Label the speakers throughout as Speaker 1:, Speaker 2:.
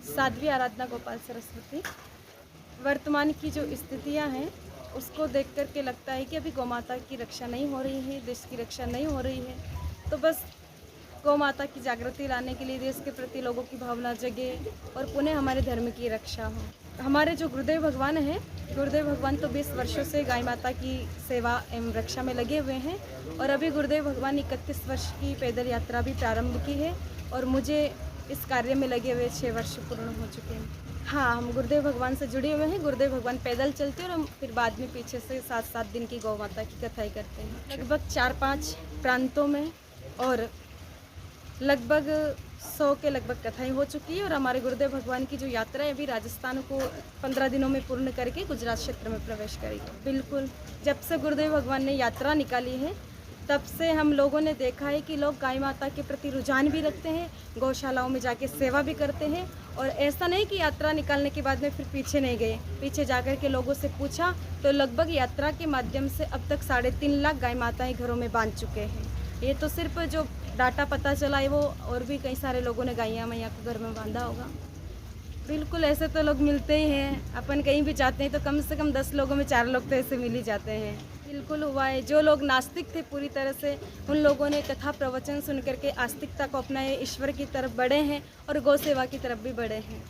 Speaker 1: साध्वी आराधना गोपाल सरस्वती। वर्तमान की जो स्थितियां हैं उसको देख कर के लगता है कि अभी गौ माता की रक्षा नहीं हो रही है, देश की रक्षा नहीं हो रही है। तो बस गौ माता की जागृति लाने के लिए देश के प्रति लोगों की भावना जगे और पुनः हमारे धर्म की रक्षा हो। हमारे जो गुरुदेव भगवान हैं, गुरुदेव भगवान तो 20 वर्षों से गाय माता की सेवा एवं रक्षा में लगे हुए हैं और अभी गुरुदेव भगवान 31 वर्ष की पैदल यात्रा भी प्रारंभ की है और मुझे इस कार्य में लगे हुए 6 वर्ष पूर्ण हो चुके हैं। हाँ, हम गुरुदेव भगवान से जुड़े हुए हैं। गुरुदेव भगवान पैदल चलते हैं और हम फिर बाद में पीछे से 7-7 दिन की गौ माता की कथाएँ करते हैं, लगभग 4-5 प्रांतों में, और लगभग 100 के लगभग कथाएँ हो चुकी है। और हमारे गुरुदेव भगवान की जो यात्रा है अभी राजस्थान को 15 दिनों में पूर्ण करके गुजरात क्षेत्र में प्रवेश करेगी। बिल्कुल, जब से गुरुदेव भगवान ने यात्रा निकाली है तब से हम लोगों ने देखा है कि लोग गाय माता के प्रति रुझान भी रखते हैं, गौशालाओं में जाके सेवा भी करते हैं। और ऐसा नहीं कि यात्रा निकालने के बाद में फिर पीछे नहीं गए, पीछे जाकर के लोगों से पूछा तो लगभग यात्रा के माध्यम से अब तक 3.5 लाख गाय माताएँ घरों में बांध चुके हैं। ये तो सिर्फ जो डाटा पता चला है वो, और भी कई सारे लोगों ने गायें मैया को घर में बांधा होगा। बिल्कुल, ऐसे तो लोग मिलते ही हैं। अपन कहीं भी जाते हैं तो कम से कम 10 लोगों में 4 लोग तो ऐसे मिल ही जाते हैं। बिल्कुल हुआ है। जो लोग नास्तिक थे पूरी तरह से, उन लोगों ने कथा प्रवचन सुन करके आस्तिकता को अपनाए, ईश्वर की तरफ बढ़े हैं और गौ सेवा की तरफ भी बढ़े हैं।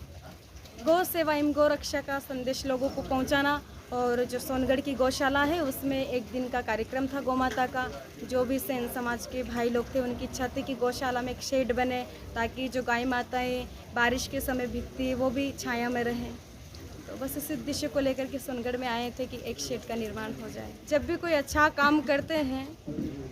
Speaker 1: गौ सेवा एवं गौ रक्षा का संदेश लोगों को पहुंचाना। और जो सोनगढ़ की गौशाला है उसमें एक दिन का कार्यक्रम था गौ माता का। जो भी सेन समाज के भाई लोग थे उनकी इच्छा थी कि गौशाला में एक शेड बने ताकि जो गाय माताएं बारिश के समय भीगती है वो भी छाया में रहें। तो बस इस उद्देश्य को लेकर के सोनगढ़ में आए थे कि एक शेड का निर्माण हो जाए। जब भी कोई अच्छा काम करते हैं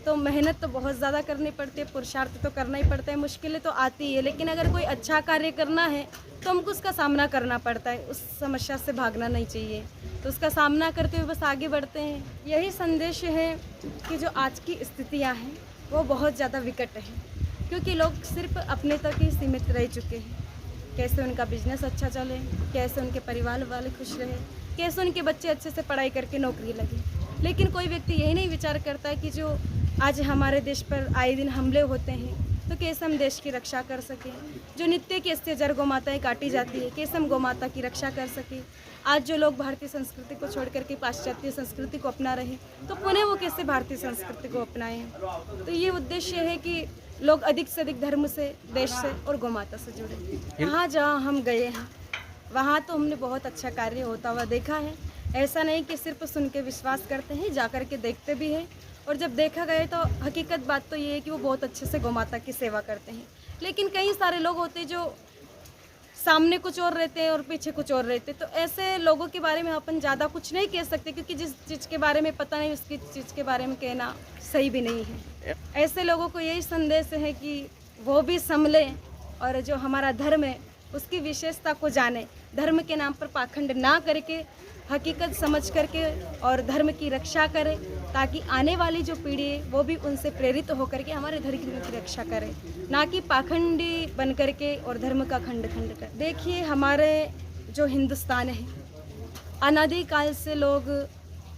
Speaker 1: तो मेहनत तो बहुत ज़्यादा करनी पड़ती है, पुरुषार्थ तो करना ही पड़ता है, मुश्किलें तो आती है। लेकिन अगर कोई अच्छा कार्य करना है तो हमको उसका सामना करना पड़ता है, उस समस्या से भागना नहीं चाहिए। तो उसका सामना करते हुए बस आगे बढ़ते हैं। यही संदेश है कि जो आज की स्थितियाँ हैं वो बहुत ज़्यादा विकट है, क्योंकि लोग सिर्फ अपने तक ही सीमित रह चुके हैं। कैसे उनका बिजनेस अच्छा चले, कैसे उनके परिवार वाले खुश रहे, कैसे उनके बच्चे अच्छे से पढ़ाई करके नौकरी लगे। लेकिन कोई व्यक्ति यही नहीं विचार करता है कि जो आज हमारे देश पर आए दिन हमले होते हैं तो कैसे हम देश की रक्षा कर सकें। जो नित्य की 80,000 गौ माताएँ काटी जाती है, कैसे हम गौ माता की रक्षा कर सकें। आज जो लोग भारतीय संस्कृति को छोड़ करके पाश्चात्य संस्कृति को अपना रहे तो पुनः वो कैसे भारतीय संस्कृति को अपनाएं। तो ये उद्देश्य है कि लोग अधिक से अधिक धर्म से, देश से और गौ माता से जुड़े। जहाँ जहाँ हम गए हैं वहाँ तो हमने बहुत अच्छा कार्य होता हुआ देखा है। ऐसा नहीं कि सिर्फ सुन के विश्वास करते हैं, जा कर के देखते भी हैं। और जब देखा गया तो हकीकत बात तो ये है कि वो बहुत अच्छे से गौ माता की सेवा करते हैं। लेकिन कई सारे लोग होते हैं जो सामने कुछ और रहते हैं और पीछे कुछ और रहते हैं। तो ऐसे लोगों के बारे में अपन ज़्यादा कुछ नहीं कह सकते, क्योंकि जिस चीज़ के बारे में पता नहीं उसकी चीज़ के बारे में कहना सही भी नहीं है। ऐसे लोगों को यही संदेश है कि वो भी संभले और जो हमारा धर्म है उसकी विशेषता को जाने, धर्म के नाम पर पाखंड ना करके हकीकत समझ करके और धर्म की रक्षा करें, ताकि आने वाली जो पीढ़ी है वो भी उनसे प्रेरित होकर के हमारे धर्म की रक्षा करे, ना कि पाखंडी बन करके और धर्म का खंड खंड कर। देखिए, हमारे जो हिंदुस्तान है, अनादि काल से लोग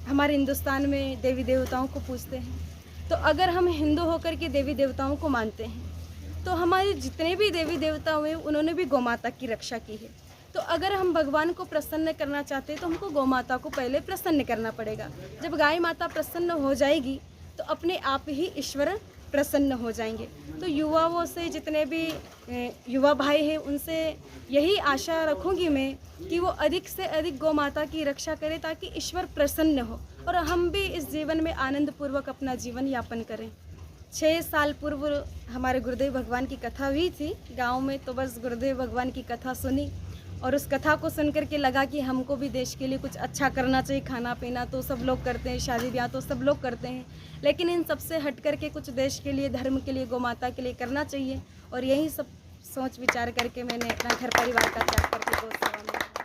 Speaker 1: हमारे हिंदुस्तान में देवी देवताओं को पूजते हैं। तो अगर हम हिंदू होकर के देवी देवताओं को मानते हैं तो हमारे जितने भी देवी देवता हुए उन्होंने भी गौ माता की रक्षा की है। तो अगर हम भगवान को प्रसन्न करना चाहते हैं तो हमको गौ माता को पहले प्रसन्न करना पड़ेगा। जब गाय माता प्रसन्न हो जाएगी तो अपने आप ही ईश्वर प्रसन्न हो जाएंगे। तो युवाओं से, जितने भी युवा भाई हैं, उनसे यही आशा रखूँगी मैं कि वो अधिक से अधिक गौ माता की रक्षा करें ताकि ईश्वर प्रसन्न हो और हम भी इस जीवन में आनंदपूर्वक अपना जीवन यापन करें। 6 साल पूर्व हमारे गुरुदेव भगवान की कथा हुई थी गांव में। तो बस गुरुदेव भगवान की कथा सुनी और उस कथा को सुन कर के लगा कि हमको भी देश के लिए कुछ अच्छा करना चाहिए। खाना पीना तो सब लोग करते हैं, शादी ब्याह तो सब लोग करते हैं, लेकिन इन सब से हट कर के कुछ देश के लिए, धर्म के लिए, गौ माता के लिए करना चाहिए। और यही सब सोच विचार करके मैंने अपना घर परिवार का त्याग करके गौ सेवा में